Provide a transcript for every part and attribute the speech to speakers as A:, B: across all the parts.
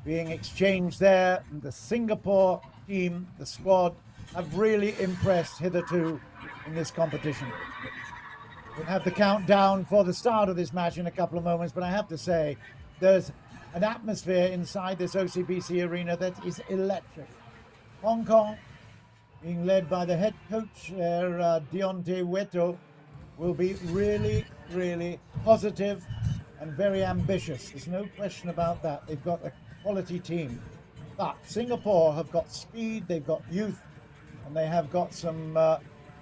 A: being exchanged there. The Singapore team, the squad, have really impressed hitherto in this competition. We'll have the countdown for the start of this match in a couple of moments, but I have to say, there's an atmosphere inside this OCBC arena that is electric. Hong Kong, being led by the head coach, Deontay Weto, will be really, really positive and very ambitious. There's no question about that. They've got a quality team. But Singapore have got speed, they've got youth, and they have got some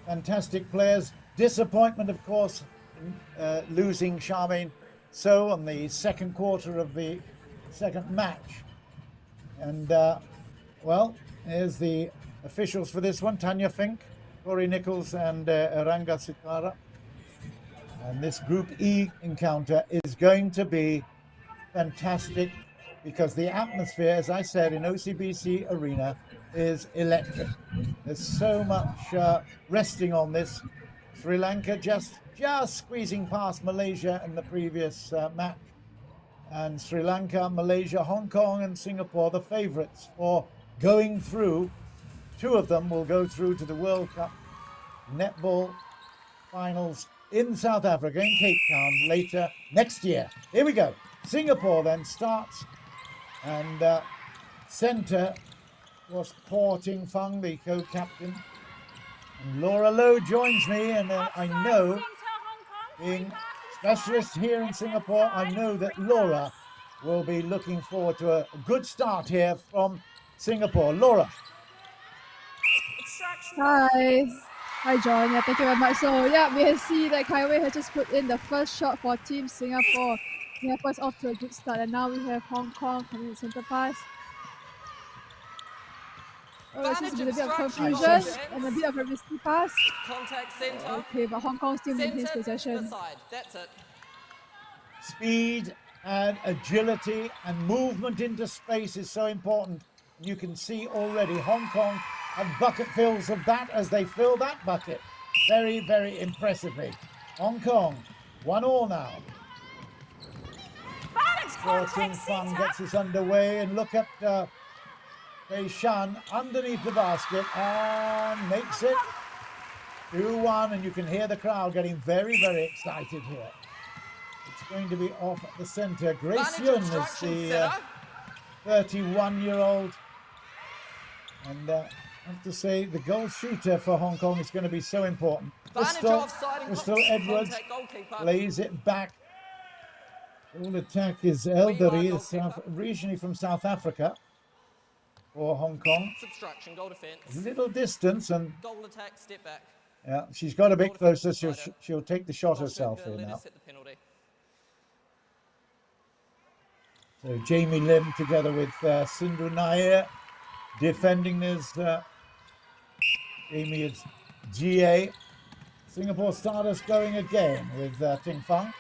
A: fantastic players. Disappointment, of course, in losing Charmaine So on the second quarter of the second match. And, well, here's the officials for this one: Tanya Fink, Corey Nichols, and Aranga Sitara. And this Group E encounter is going to be fantastic because the atmosphere, as I said, in OCBC Arena is electric. There's so much resting on this. Sri Lanka just squeezing past Malaysia in the previous match. And Sri Lanka, Malaysia, Hong Kong, and Singapore, the favourites for going through. Two of them will go through to the World Cup netball finals in South Africa, in Cape Town, later next year. Here we go. Singapore then starts, and centre was Paw Ting Fung, the co-captain. And Laura Lowe joins me, and I know, being specialist here in Singapore, I know that Laura will be looking forward to a good start here from Singapore. Laura.
B: Hi. Hi, John. Yeah, thank you very much. So, yeah, we can see that Kai Wei has just put in the first shot for Team Singapore. Singapore is off to a good start, and now we have Hong Kong coming in center pass. Oh, it seems to be a bit of confusion and a bit of a risky pass.
C: Contact center.
B: Okay, but Hong Kong still maintains possession.
C: That's it.
A: Speed and agility and movement into space is so important. You can see already Hong Kong have bucketfuls of that as they fill that bucket very, very impressively. Hong Kong, 1-1 now. Paw Ting Fung gets us underway, and look at Fei Shan underneath the basket and makes it 2-1, and you can hear the crowd getting very, very excited here. It's going to be off at the centre. Grace Yun is the 31-year-old, and I have to say the goal shooter for Hong Kong is going to be so important. Crystal Edwards lays it back. All attack is Eldari, originally from South Africa for Hong Kong.
C: Subtraction, goal defense.
A: Little distance, and
C: goal attack, step back.
A: Yeah, she's got a bit closer. She'll take the shot herself here now. So Jamie Lim together with Sindhu Nair defending this. Jamie is GA. Singapore Stardust going again with Ting Fung.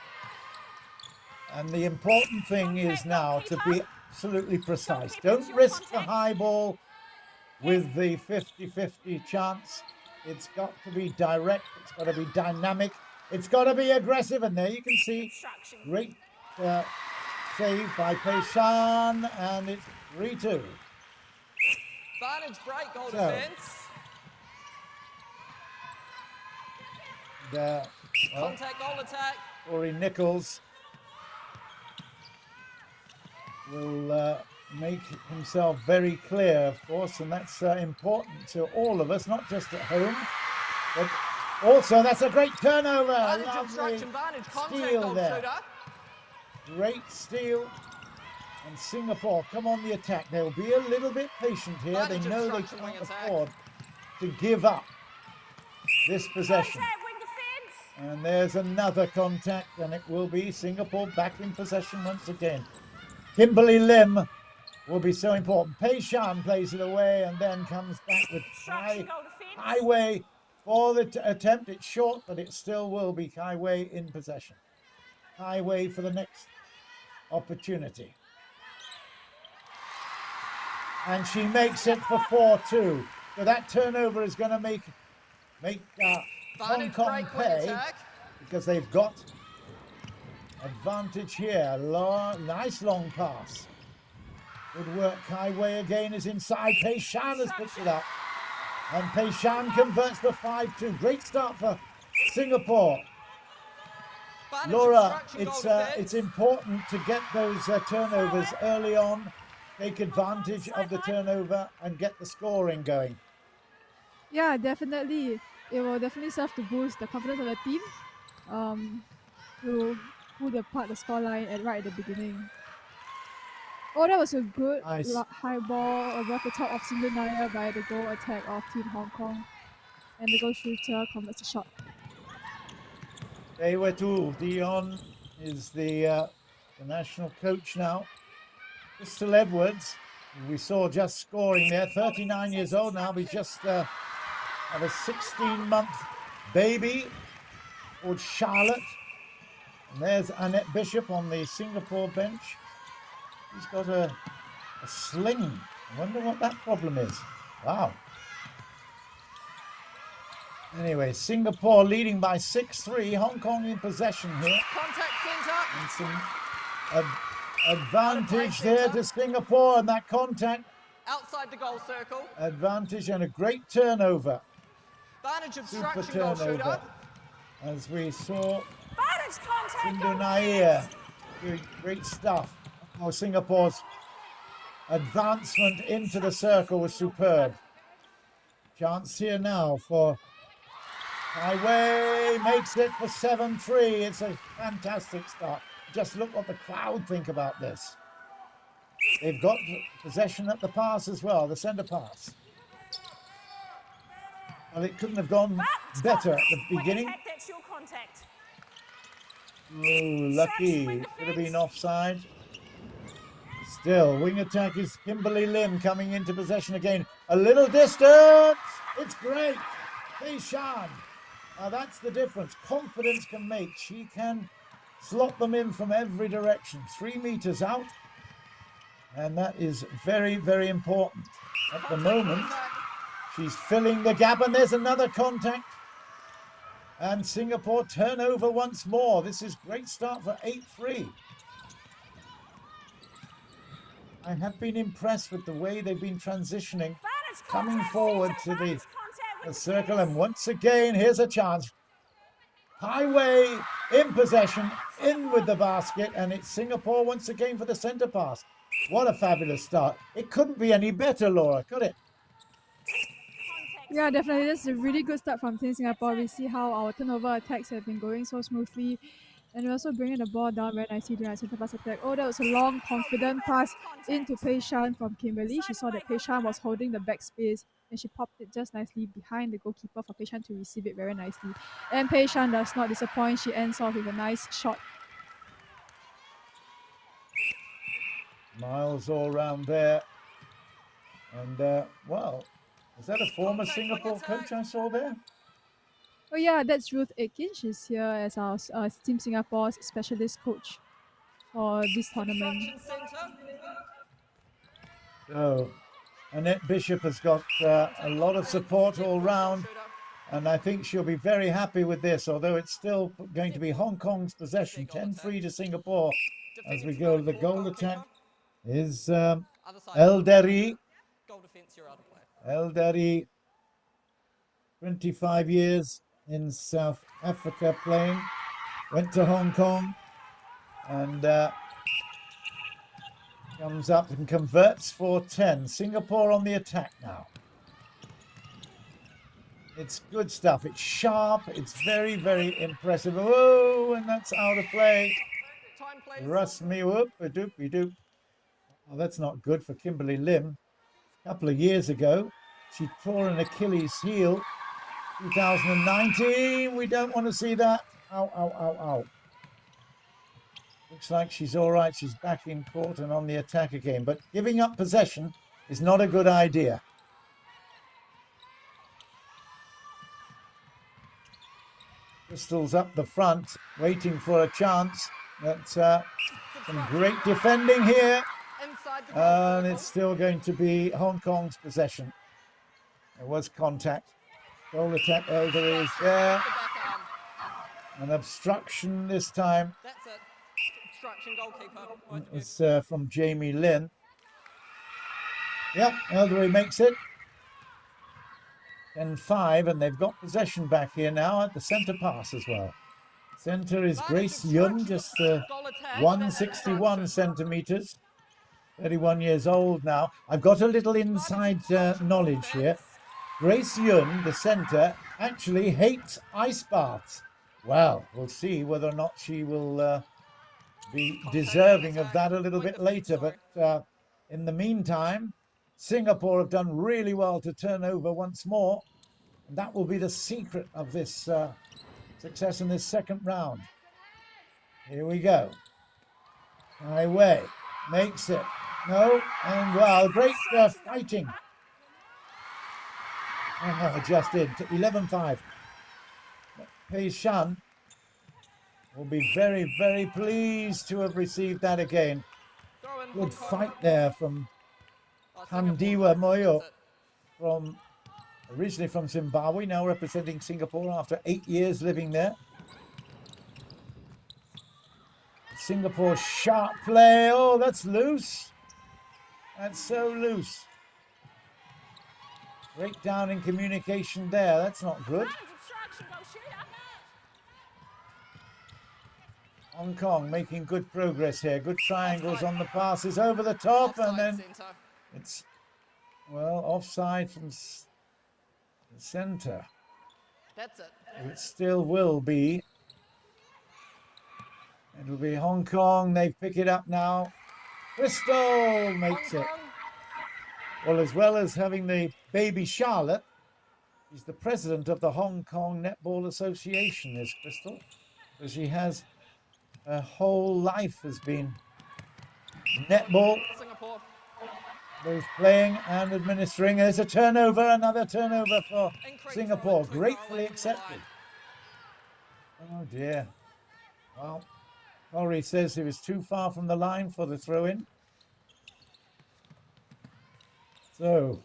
A: And the important thing is now to be absolutely precise. Don't risk the high ball with the 50-50 chance. It's got to be direct. It's got to be dynamic. It's got to be aggressive. And there you can see great save by Pei Shan, and it's 3-2.
C: Vantage break, goal defense. Contact, goal attack.
A: Corey Nichols will make himself very clear, of course, and that's important to all of us, not just at home, but also that's a great turnover. Lovely steal there. Great steal. And Singapore come on the attack. They'll be a little bit patient here. They know they can't afford to give up this possession. And there's another contact, and it will be Singapore back in possession once again. Kimberly Lim will be so important. Pei Shan plays it away and then comes back with Kai Wei for the attempt. It's short, but it still will be Kai Wei in possession. Kai Wei for the next opportunity. And she makes it for 4-2. So that turnover is going to make Hong Kong pay, because they've got advantage here. Nice long pass. Good work. Kai Wei again is inside. Pei Shan has picked it up. And Pei Shan converts the 5-2. Great start for Singapore.
C: Vantage
A: Laura,
C: obstruction, goal
A: it's
C: defence.
A: important to get those turnovers early on, take advantage of the turnover and get the scoring going.
B: Yeah, definitely. It will definitely serve to boost the confidence of the team. To pull apart the scoreline right at the beginning. Oh, that was a good
A: Nice.
B: high ball above the top of Sindhu by the goal attack of Team Hong Kong. And the goal shooter converts the shot.
A: Dewetu Dion is the national coach now. Crystal Edwards, we saw just scoring there, 39 years old now. He's just had a 16-month baby called Charlotte. And there's Annette Bishop on the Singapore bench. He's got a sling. I wonder what that problem is. Wow. Anyway, Singapore leading by 6-3. Hong Kong in possession here.
C: Contact centre.
A: And some advantage there to Singapore, and that contact.
C: Outside the goal circle.
A: Advantage and a great turnover.
C: Vantage
A: Super
C: obstruction, goal
A: turnover.
C: shooter.
A: As we saw
D: Contact,
A: Sindhu doing great stuff. Oh, Singapore's advancement into the circle was superb. Chance here now for Kai Wei, makes it for 7-3. It's a fantastic start. Just look what the crowd think about this. They've got possession at the pass as well, the centre pass. Well, it couldn't have gone better at the beginning.
D: That's your contact.
A: Oh, lucky. Could have been offside. Still, wing attack is Kimberly Lim coming into possession again. A little distance. It's great. Pei Shan. Now that's the difference. Confidence can make. She can slot them in from every direction. 3 meters out. And that is very, very important. At the moment, she's filling the gap, and there's another contact. And Singapore turnover once more. This is great start for 8-3. I have been impressed with the way they've been transitioning, coming forward to the circle. And once again, here's a chance. Kai Wei in possession, in with the basket, and it's Singapore once again for the centre pass. What a fabulous start. It couldn't be any better, Laura, could it?
B: Yeah, definitely. This is a really good start from Team Singapore. We see how our turnover attacks have been going so smoothly. And we're also bringing the ball down very nicely during our centre pass attack. Oh, that was a long, confident pass into Pei Shan from Kimberly. She saw that Pei Shan was holding the backspace, and she popped it just nicely behind the goalkeeper for Pei Shan to receive it very nicely. And Pei Shan does not disappoint. She ends off with a nice shot.
A: Miles all round there. And, well, is that a former Singapore coach I saw there?
B: Oh yeah, that's Ruth Aitken. She's here as our Team Singapore's specialist coach for this tournament.
A: So, Annette Bishop has got a lot of support all round, and I think she'll be very happy with this, although it's still going to be Hong Kong's possession, 10-3 to Singapore. As we go, the goal attack is Elderi. Elderi, 25 years in South Africa playing, went to Hong Kong, and comes up and converts for 10. Singapore on the attack now. It's good stuff. It's sharp. It's very, very impressive. Oh, and that's out of play. Russ me whoop a doopy doop. Oh, that's not good for Kimberly Lim. A couple of years ago, she tore an Achilles heel. 2019. We don't want to see that. Ow, ow, ow, ow. Looks like she's all right. She's back in court and on the attack again. But giving up possession is not a good idea. Crystal's up the front, waiting for a chance. That's some great defending here. And it's still going to be Hong Kong's possession. There was contact. Goal attack, Elder is there. An obstruction this time.
C: That's an obstruction, goalkeeper.
A: It was from Jamie Lin. Yep, Eldery makes it. 10-5, and they've got possession back here now at the centre pass as well. Centre is Grace Yun, just
C: Goal attack.
A: 161 centimetres, 31 years old now. I've got a little inside knowledge here. Grace Yun, the centre, actually hates ice baths. Well, we'll see whether or not she will be deserving of that a little bit later. But in the meantime, Singapore have done really well to turn over once more. And that will be the secret of this success in this second round. Here we go. Ai Wei makes it. No, and wow, great fighting. Oh, just in. 11-5. Pei Shan will be very, very pleased to have received that again. Good fight there from Handiwa Moyo, originally from Zimbabwe, now representing Singapore after 8 years living there. Singapore sharp play. Oh, that's loose. That's so loose. Breakdown in communication there. That's not good. Hong Kong making good progress here. Good triangles on the passes over the top, and then it's, well, offside from the centre.
C: That's it.
A: It still will be. It'll be Hong Kong. They pick it up now. Crystal makes it. Well as having the baby Charlotte, she's the president of the Hong Kong Netball Association, is Crystal. So she has, her whole life has been netball,
C: Singapore.
A: both playing and administering. There's a turnover, another turnover for Singapore, gratefully accepted. Oh dear. Well, Corey says he was too far from the line for the throw-in. So,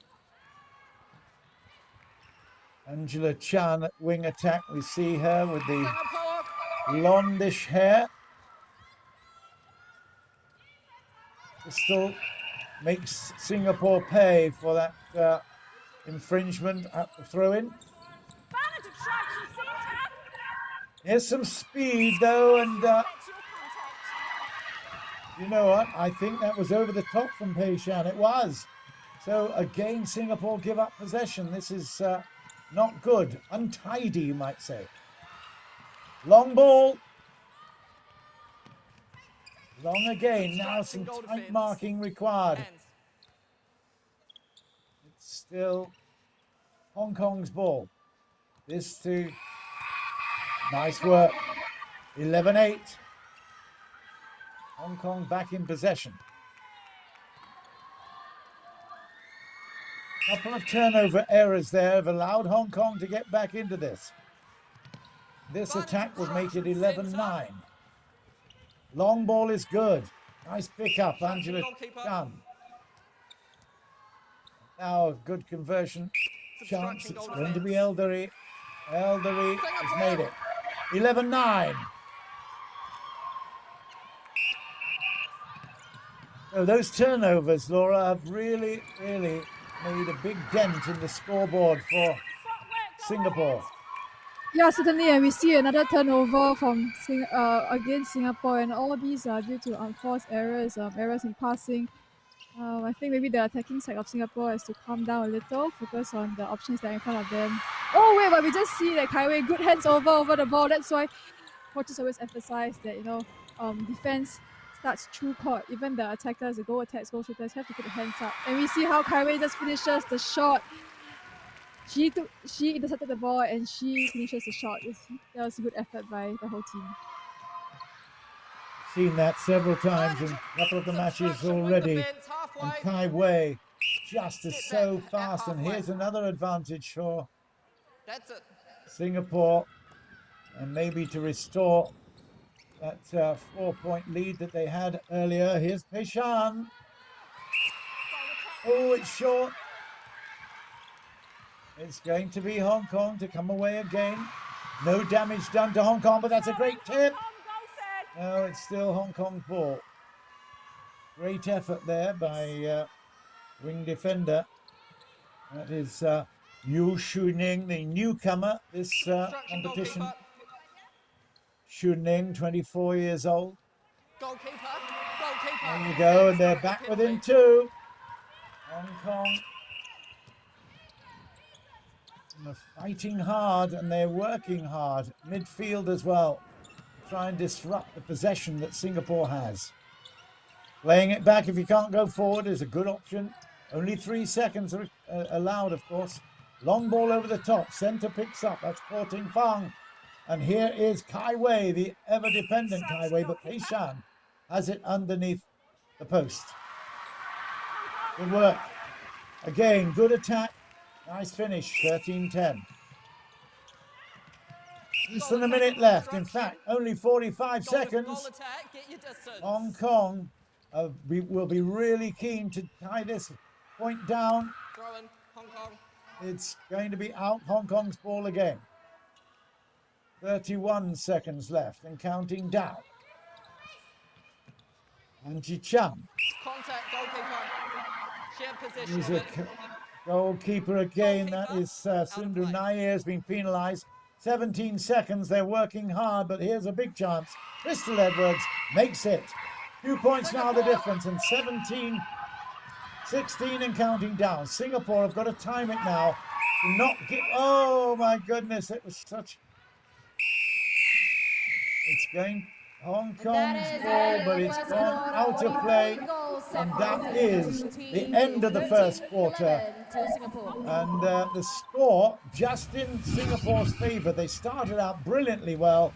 A: Angela Chan at wing attack. We see her with the blondish hair. Crystal makes Singapore pay for that infringement at the throw-in. Here's some speed though, and you know what? I think that was over the top from Pei Shan. It was. So again, Singapore give up possession. This is not good. Untidy, you might say. Long ball. Long again. Now some tight marking required. It's still Hong Kong's ball. This to... Nice work. 11-8. Hong Kong back in possession. Couple of turnover errors there have allowed Hong Kong to get back into this. This attack will make it 11-9. Long ball is good. Nice pickup, Angela Chan. Now a good conversion chance. It's going to be Eldery. Eldery has made it. 11-9. So those turnovers, Laura, have really, really made a big dent in the scoreboard for Singapore.
B: Yeah, certainly, and we see another turnover from against Singapore, and all these are due to unforced errors, errors in passing. I think maybe the attacking side of Singapore has to calm down a little, focus on the options that are in front of them. Oh wait, but we just see that Kai Wei good hands over the ball. That's why coaches always emphasize that defense starts through court. Even the attackers, the goal shooters have to put their hands up. And we see how Kai Wei just finishes the shot. She intercepted the ball and she finishes the shot. That was a good effort by the whole team.
A: Seen that several times in a couple of the matches already. And Kai Wei just is so fast. And here's another advantage for Singapore. And maybe to restore that 4-point lead that they had earlier. Here's Pei Shan. Oh, it's short. It's going to be Hong Kong to come away again. No damage done to Hong Kong, but that's a great tip. No, it's still Hong Kong's ball. Great effort there by wing defender. That is Yu Shuning, the newcomer this
C: Obstruction,
A: competition.
C: goalkeeper.
A: Shuning, 24 years old.
C: Goalkeeper. Goalkeeper.
A: There you go, and they're back within 2. Hong Kong are fighting hard and they're working hard. Midfield as well. Try and disrupt the possession that Singapore has. Playing it back if you can't go forward is a good option. Only 3 seconds are allowed, of course. Long ball over the top. Centre picks up. That's Ko Ting Fang. And here is Kai Wei, the ever-dependent Kai Wei, but Pei Shan has it underneath the post. Good work. Again, good attack. Nice finish, 13-10. Less than a minute left. In fact, only 45 seconds.
C: Goal attack, get your distance.
A: Hong Kong will be really keen to tie this point down.
C: Throw in, Hong Kong.
A: It's going to be out Hong Kong's ball again. 31 seconds left and counting down. And Ji Chang.
C: Contact, goalkeeper. Shared
A: He's
C: position.
A: a goalkeeper again. That is Sundu Nair has been penalised. 17 seconds. They're working hard, but here's a big chance. Crystal Edwards makes it. 2 points now the difference, and 17, 16 and counting down. Singapore have got to time it now to not get. Oh my goodness! It was such. It's going Hong Kong's ball, but it's gone out of play. And that is the end of the first quarter. And the score just in Singapore's favour. They started out brilliantly well.